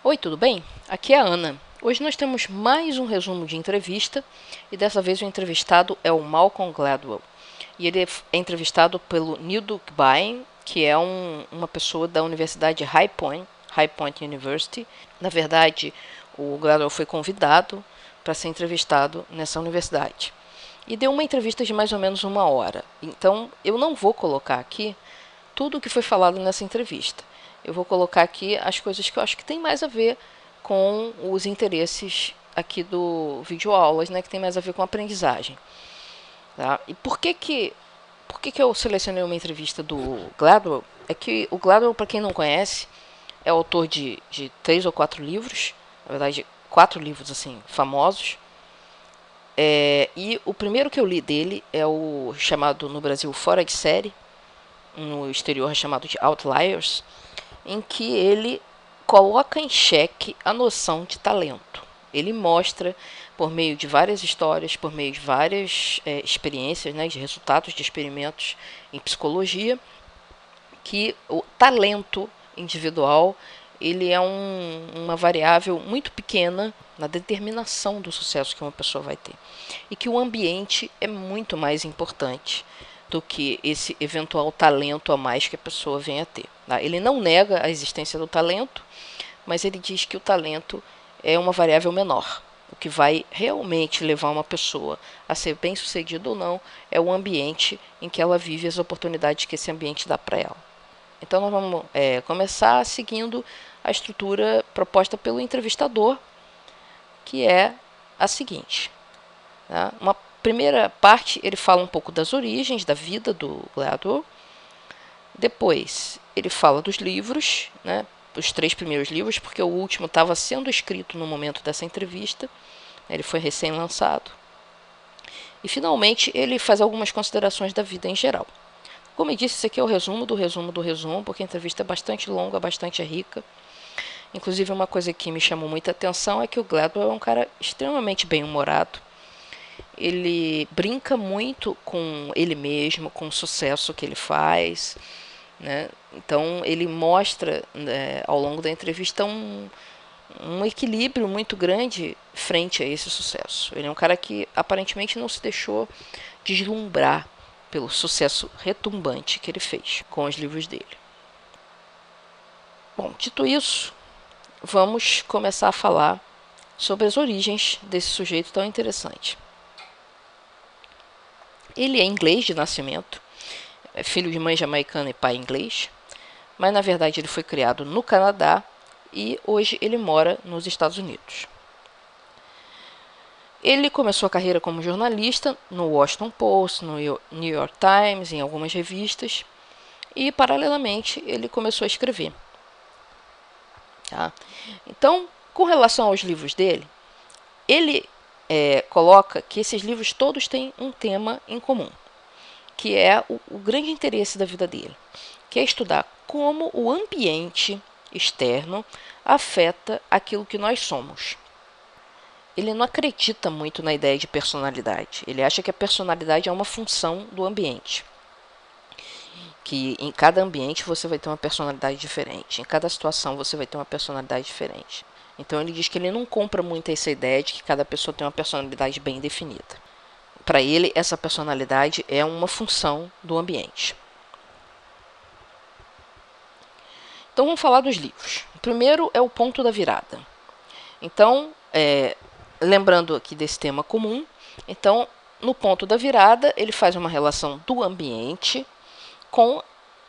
Oi, tudo bem? Aqui é a Ana. Hoje nós temos mais um resumo de entrevista e dessa vez o entrevistado é o Malcolm Gladwell. E ele é entrevistado pelo Neil Durkheim, que é uma pessoa da Universidade High Point University. Na verdade, o Gladwell foi convidado para ser entrevistado nessa universidade. E deu uma entrevista de mais ou menos 1 hora. Então, eu não vou colocar aqui tudo o que foi falado nessa entrevista. Eu vou colocar aqui as coisas que eu acho que tem mais a ver com os interesses aqui do videoaulas, né, que tem mais a ver com a aprendizagem. Tá? E por que eu selecionei uma entrevista do Gladwell? É que o Gladwell, para quem não conhece, é autor de 3 ou 4 livros, na verdade 4 livros assim famosos. E o primeiro que eu li dele é o chamado no Brasil Fora de Série, no exterior é chamado de Outliers, em que ele coloca em xeque a noção de talento. Ele mostra, por meio de várias histórias, por meio de várias experiências, né, de resultados de experimentos em psicologia, que o talento individual ele é uma variável muito pequena na determinação do sucesso que uma pessoa vai ter. E que o ambiente é muito mais importante do que esse eventual talento a mais que a pessoa venha a ter. Tá? Ele não nega a existência do talento, mas ele diz que o talento é uma variável menor. O que vai realmente levar uma pessoa a ser bem-sucedida ou não é o ambiente em que ela vive, as oportunidades que esse ambiente dá para ela. Então nós vamos começar seguindo a estrutura proposta pelo entrevistador, que é a seguinte. Tá? Uma primeira parte, ele fala um pouco das origens da vida do Gladwell. Depois, ele fala dos livros, né, os 3 primeiros livros, porque o último estava sendo escrito no momento dessa entrevista. Ele foi recém-lançado. E, finalmente, ele faz algumas considerações da vida em geral. Como eu disse, isso aqui é o resumo do resumo do resumo, porque a entrevista é bastante longa, bastante rica. Inclusive, uma coisa que me chamou muita atenção é que o Gladwell é um cara extremamente bem-humorado. Ele brinca muito com ele mesmo, com o sucesso que ele faz, né? Então ele mostra, ao longo da entrevista um equilíbrio muito grande frente a esse sucesso. Ele é um cara que aparentemente não se deixou deslumbrar pelo sucesso retumbante que ele fez com os livros dele. Bom, dito isso, vamos começar a falar sobre as origens desse sujeito tão interessante. Ele é inglês de nascimento, é filho de mãe jamaicana e pai inglês, mas na verdade ele foi criado no Canadá e hoje ele mora nos Estados Unidos. Ele começou a carreira como jornalista no Washington Post, no New York Times, em algumas revistas, e paralelamente ele começou a escrever. Tá? Então, com relação aos livros dele, ele coloca que esses livros todos têm um tema em comum, que é o grande interesse da vida dele, que é estudar como o ambiente externo afeta aquilo que nós somos. Ele não acredita muito na ideia de personalidade. Ele acha que a personalidade é uma função do ambiente. Que em cada ambiente você vai ter uma personalidade diferente. Em cada situação você vai ter uma personalidade diferente. Então ele diz que ele não compra muito essa ideia de que cada pessoa tem uma personalidade bem definida. Para ele, essa personalidade é uma função do ambiente. Então vamos falar dos livros. O primeiro é o ponto da virada. Então, lembrando aqui desse tema comum, então no ponto da virada ele faz uma relação do ambiente com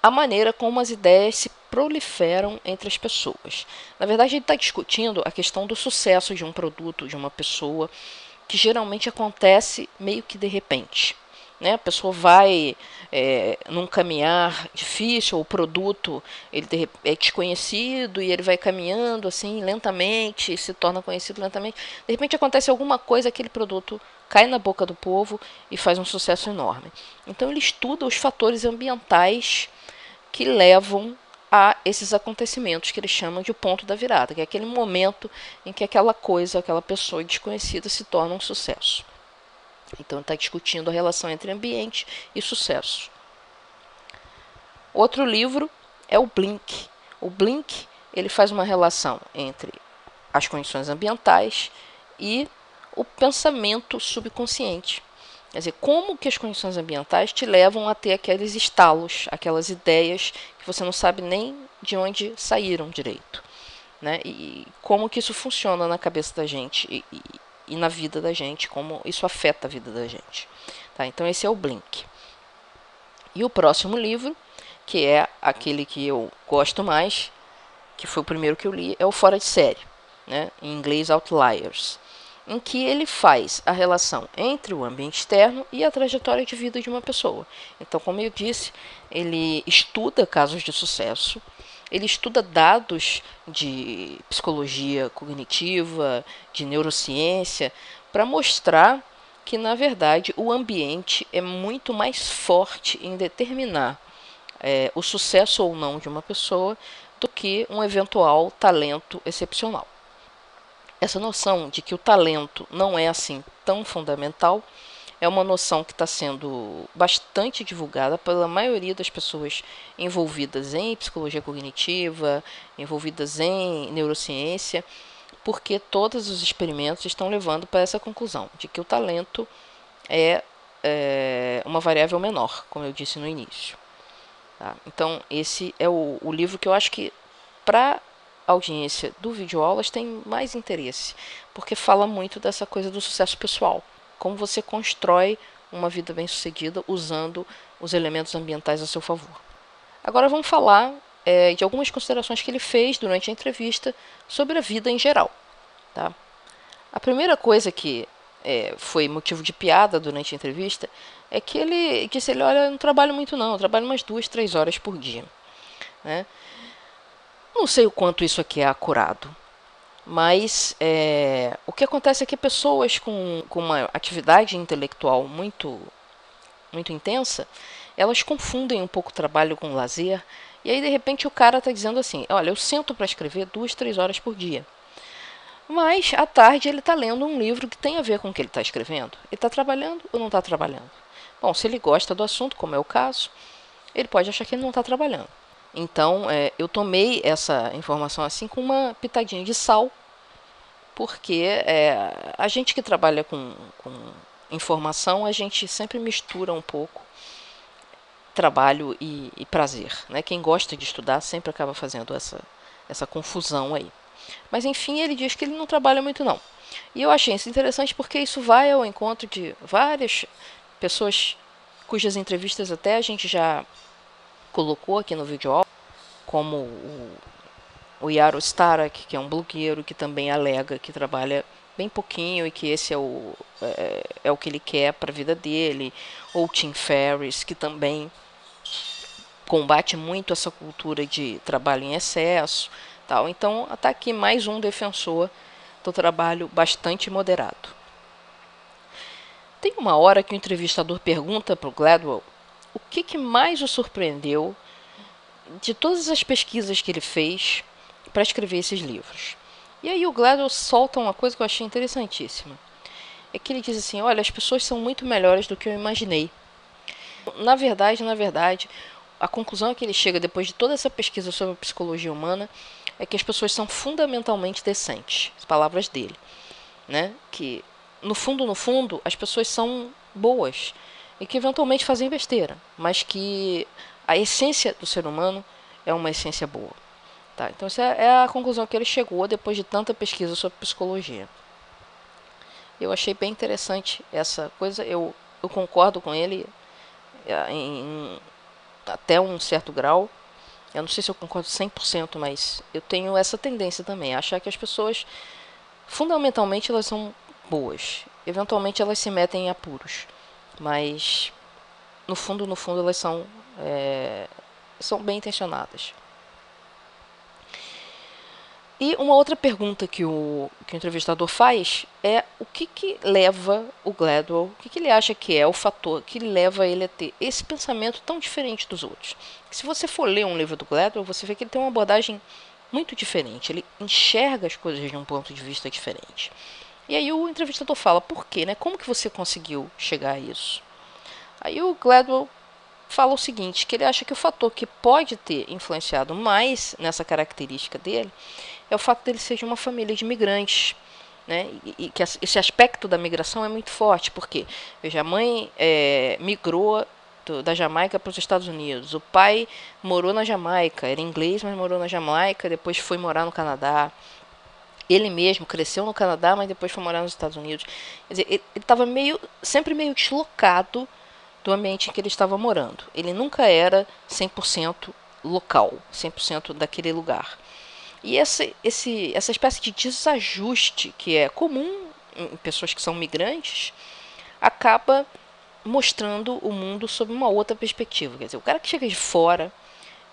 a maneira como as ideias se proliferam entre as pessoas. Na verdade, ele está discutindo a questão do sucesso de um produto, de uma pessoa, que geralmente acontece meio que de repente. Né? A pessoa vai num caminhar difícil, o produto ele é desconhecido e ele vai caminhando assim lentamente, se torna conhecido lentamente. De repente acontece alguma coisa, aquele produto cai na boca do povo e faz um sucesso enorme. Então ele estuda os fatores ambientais que levam a esses acontecimentos que ele chama de ponto da virada, que é aquele momento em que aquela coisa, aquela pessoa desconhecida se torna um sucesso. Então está discutindo a relação entre ambiente e sucesso. Outro livro é o Blink. O Blink ele faz uma relação entre as condições ambientais e o pensamento subconsciente. Quer dizer, como que as condições ambientais te levam a ter aqueles estalos, aquelas ideias que você não sabe nem de onde saíram direito, né? E como que isso funciona na cabeça da gente e na vida da gente, como isso afeta a vida da gente. Tá? Então esse é o Blink. E o próximo livro, que é aquele que eu gosto mais, que foi o primeiro que eu li, é o Fora de Série, né? Em inglês Outliers, em que ele faz a relação entre o ambiente externo e a trajetória de vida de uma pessoa. Então, como eu disse, ele estuda casos de sucesso, ele estuda dados de psicologia cognitiva, de neurociência, para mostrar que, na verdade, o ambiente é muito mais forte em determinar o sucesso ou não de uma pessoa do que um eventual talento excepcional. Essa noção de que o talento não é assim tão fundamental é uma noção que está sendo bastante divulgada pela maioria das pessoas envolvidas em psicologia cognitiva, envolvidas em neurociência, porque todos os experimentos estão levando para essa conclusão, de que o talento é uma variável menor, como eu disse no início. Tá? Então, esse é o livro que eu acho que, para a audiência do Videoaulas, tem mais interesse, porque fala muito dessa coisa do sucesso pessoal, como você constrói uma vida bem-sucedida usando os elementos ambientais a seu favor. Agora vamos falar de algumas considerações que ele fez durante a entrevista sobre a vida em geral. Tá? A primeira coisa que foi motivo de piada durante a entrevista é que ele disse, olha, eu não trabalho muito não, eu trabalho umas 2, 3 horas por dia. Né? Não sei o quanto isso aqui é acurado, mas o que acontece é que pessoas com uma atividade intelectual muito intensa, elas confundem um pouco o trabalho com o lazer, e aí de repente o cara está dizendo assim, olha, eu sento para escrever 2, 3 horas por dia. Mas à tarde ele está lendo um livro que tem a ver com o que ele está escrevendo. Ele está trabalhando ou não está trabalhando? Bom, se ele gosta do assunto, como é o caso, ele pode achar que ele não está trabalhando. Então, eu tomei essa informação assim com uma pitadinha de sal, porque a gente que trabalha com informação, a gente sempre mistura um pouco trabalho e prazer. Né? Quem gosta de estudar sempre acaba fazendo essa confusão aí. Mas, enfim, ele diz que ele não trabalha muito, não. E eu achei isso interessante porque isso vai ao encontro de várias pessoas cujas entrevistas até a gente já colocou aqui no vídeo, como o Yaro Starak, que é um blogueiro que também alega que trabalha bem pouquinho e que esse é o que ele quer para a vida dele, ou Tim Ferriss, que também combate muito essa cultura de trabalho em excesso. Tal. Então, está aqui mais um defensor do trabalho bastante moderado. Tem uma hora que o entrevistador pergunta para o Gladwell o que mais o surpreendeu de todas as pesquisas que ele fez para escrever esses livros. E aí o Gladwell solta uma coisa que eu achei interessantíssima. É que ele diz assim, olha, as pessoas são muito melhores do que eu imaginei. Na verdade, a conclusão a que ele chega depois de toda essa pesquisa sobre a psicologia humana é que as pessoas são fundamentalmente decentes. As palavras dele. Né? Que, no fundo, as pessoas são boas e que eventualmente fazem besteira, mas que a essência do ser humano é uma essência boa. Tá? Então, essa é a conclusão que ele chegou depois de tanta pesquisa sobre psicologia. Eu achei bem interessante essa coisa. Eu concordo com ele até um certo grau. Eu não sei se eu concordo 100%, mas eu tenho essa tendência também, a achar que as pessoas, fundamentalmente, elas são boas. Eventualmente, elas se metem em apuros. Mas, no fundo, elas são bem intencionadas. E uma outra pergunta que o entrevistador faz é o que leva o Gladwell, o que ele acha que é o fator que leva ele a ter esse pensamento tão diferente dos outros. Se você for ler um livro do Gladwell, você vê que ele tem uma abordagem muito diferente, ele enxerga as coisas de um ponto de vista diferente. E aí o entrevistador fala, por quê? Né? Como que você conseguiu chegar a isso? Aí o Gladwell fala o seguinte, que ele acha que o fator que pode ter influenciado mais nessa característica dele é o fato dele ser de uma família de imigrantes, né? E que esse aspecto da migração é muito forte, porque veja, a mãe migrou da Jamaica para os Estados Unidos, o pai morou na Jamaica, era inglês, mas morou na Jamaica, depois foi morar no Canadá. Ele mesmo cresceu no Canadá, mas depois foi morar nos Estados Unidos. Quer dizer, ele estava sempre meio deslocado do ambiente em que ele estava morando. Ele nunca era 100% local, 100% daquele lugar. E essa espécie de desajuste que é comum em pessoas que são migrantes acaba mostrando o mundo sob uma outra perspectiva. Quer dizer, o cara que chega de fora,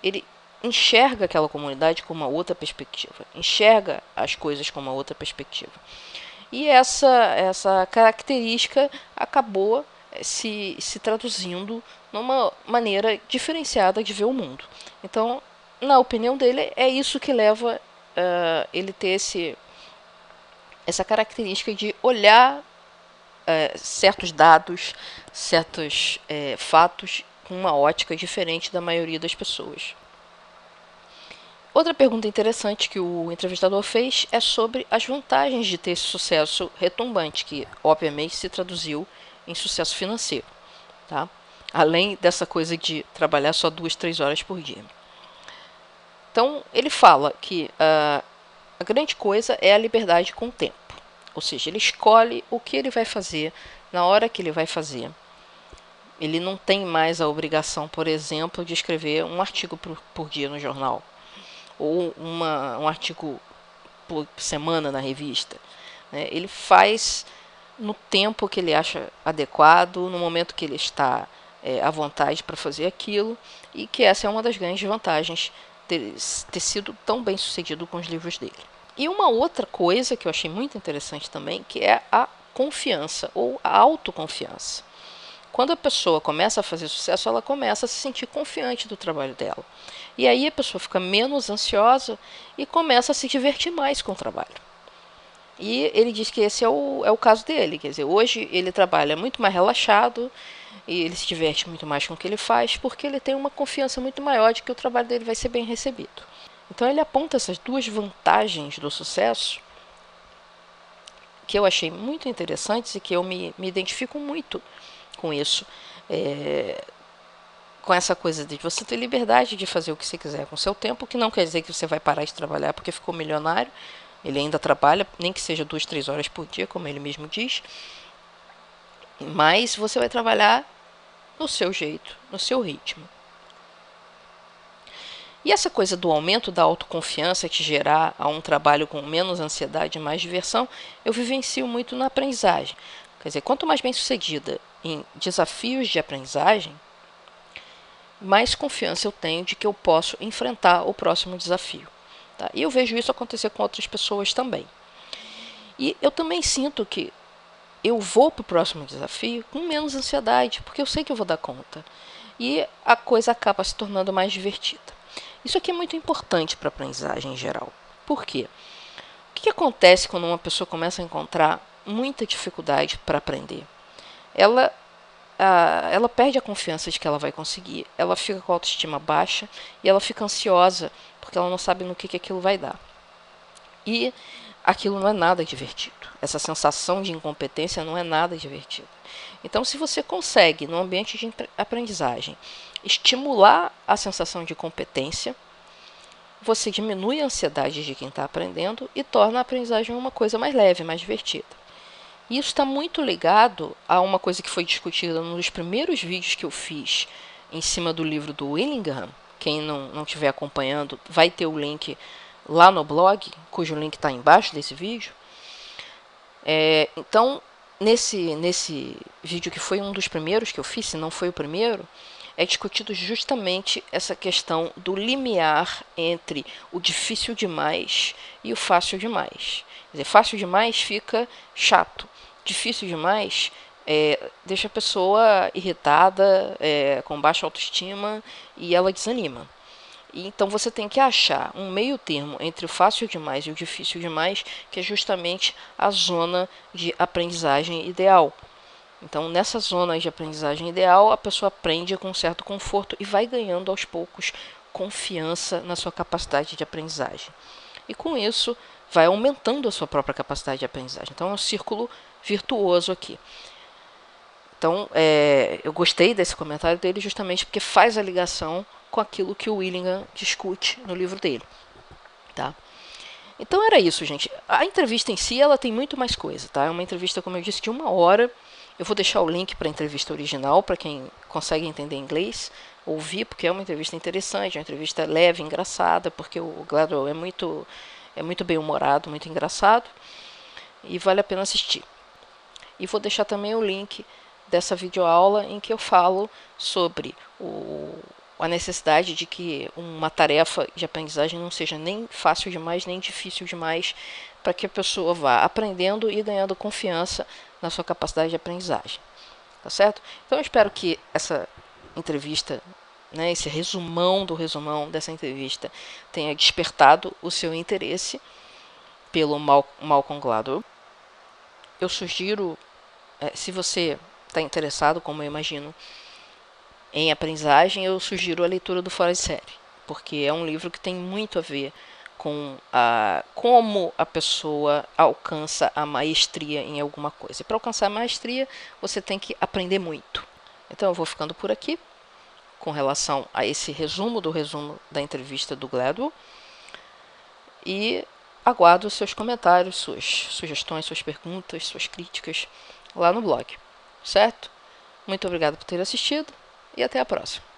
ele enxerga aquela comunidade com uma outra perspectiva, enxerga as coisas com uma outra perspectiva. E essa característica acabou se traduzindo numa maneira diferenciada de ver o mundo. Então, na opinião dele, é isso que leva ele ter essa característica de olhar certos dados, certos fatos com uma ótica diferente da maioria das pessoas. Outra pergunta interessante que o entrevistador fez é sobre as vantagens de ter esse sucesso retumbante, que obviamente se traduziu em sucesso financeiro, tá? Além dessa coisa de trabalhar só 2, 3 horas por dia. Então, ele fala que a grande coisa é a liberdade com o tempo. Ou seja, ele escolhe o que ele vai fazer na hora que ele vai fazer. Ele não tem mais a obrigação, por exemplo, de escrever um artigo por dia no jornal. Ou um artigo por semana na revista. Né? Ele faz no tempo que ele acha adequado, no momento que ele está à vontade para fazer aquilo, e que essa é uma das grandes vantagens de ter sido tão bem sucedido com os livros dele. E uma outra coisa que eu achei muito interessante também, que é a confiança ou a autoconfiança. Quando a pessoa começa a fazer sucesso, ela começa a se sentir confiante do trabalho dela. E aí a pessoa fica menos ansiosa e começa a se divertir mais com o trabalho. E ele diz que esse é o caso dele. Quer dizer, hoje ele trabalha muito mais relaxado e ele se diverte muito mais com o que ele faz, porque ele tem uma confiança muito maior de que o trabalho dele vai ser bem recebido. Então ele aponta essas duas vantagens do sucesso que eu achei muito interessantes e que eu me identifico muito com isso. Com essa coisa de você ter liberdade de fazer o que você quiser com o seu tempo, que não quer dizer que você vai parar de trabalhar porque ficou milionário. Ele ainda trabalha, nem que seja 2, 3 horas por dia, como ele mesmo diz. Mas você vai trabalhar no seu jeito, no seu ritmo. E essa coisa do aumento da autoconfiança te gerar a um trabalho com menos ansiedade e mais diversão, eu vivencio muito na aprendizagem. Quer dizer, quanto mais bem sucedida em desafios de aprendizagem, mais confiança eu tenho de que eu posso enfrentar o próximo desafio. Tá? E eu vejo isso acontecer com outras pessoas também. E eu também sinto que eu vou para o próximo desafio com menos ansiedade, porque eu sei que eu vou dar conta. E a coisa acaba se tornando mais divertida. Isso aqui é muito importante para a aprendizagem em geral. Por quê? O que acontece quando uma pessoa começa a encontrar muita dificuldade para aprender? Ela perde a confiança de que ela vai conseguir, ela fica com a autoestima baixa e ela fica ansiosa porque ela não sabe no que aquilo vai dar. E aquilo não é nada divertido. Essa sensação de incompetência não é nada divertida. Então, se você consegue, no ambiente de aprendizagem, estimular a sensação de competência, você diminui a ansiedade de quem está aprendendo e torna a aprendizagem uma coisa mais leve, mais divertida. E isso está muito ligado a uma coisa que foi discutida nos primeiros vídeos que eu fiz em cima do livro do Willingham. Quem não estiver acompanhando, vai ter o link lá no blog, cujo link está embaixo desse vídeo. Então, nesse vídeo, que foi um dos primeiros que eu fiz, se não foi o primeiro, é discutido justamente essa questão do limiar entre o difícil demais e o fácil demais. Quer dizer, fácil demais fica chato, difícil demais deixa a pessoa irritada, com baixa autoestima, e ela desanima. Então você tem que achar um meio termo entre o fácil demais e o difícil demais, que é justamente a zona de aprendizagem ideal. Então, nessa zona de aprendizagem ideal, a pessoa aprende com um certo conforto e vai ganhando aos poucos confiança na sua capacidade de aprendizagem. E com isso, vai aumentando a sua própria capacidade de aprendizagem. Então, é um círculo virtuoso aqui. Então, eu gostei desse comentário dele justamente porque faz a ligação com aquilo que o Willingham discute no livro dele. Tá? Então era isso, gente. A entrevista em si, ela tem muito mais coisa, tá? É uma entrevista, como eu disse, de 1 hora. Eu vou deixar o link para a entrevista original, para quem consegue entender inglês, ouvir, porque é uma entrevista interessante, uma entrevista leve, engraçada, porque o Gladwell é muito bem-humorado, muito engraçado, e vale a pena assistir. E vou deixar também o link dessa videoaula em que eu falo sobre a necessidade de que uma tarefa de aprendizagem não seja nem fácil demais, nem difícil demais, para que a pessoa vá aprendendo e ganhando confiança na sua capacidade de aprendizagem. Tá certo? Então eu espero que essa entrevista, né, esse resumão do resumão dessa entrevista, tenha despertado o seu interesse pelo Malcolm Gladwell. Eu sugiro, se você está interessado, como eu imagino, em aprendizagem, eu sugiro a leitura do Fora de Série, porque é um livro que tem muito a ver com como a pessoa alcança a maestria em alguma coisa. E para alcançar a maestria, você tem que aprender muito. Então eu vou ficando por aqui com relação a esse resumo da entrevista do Gladwell e aguardo seus comentários, suas sugestões, suas perguntas, suas críticas lá no blog, certo? Muito obrigado por ter assistido e até a próxima.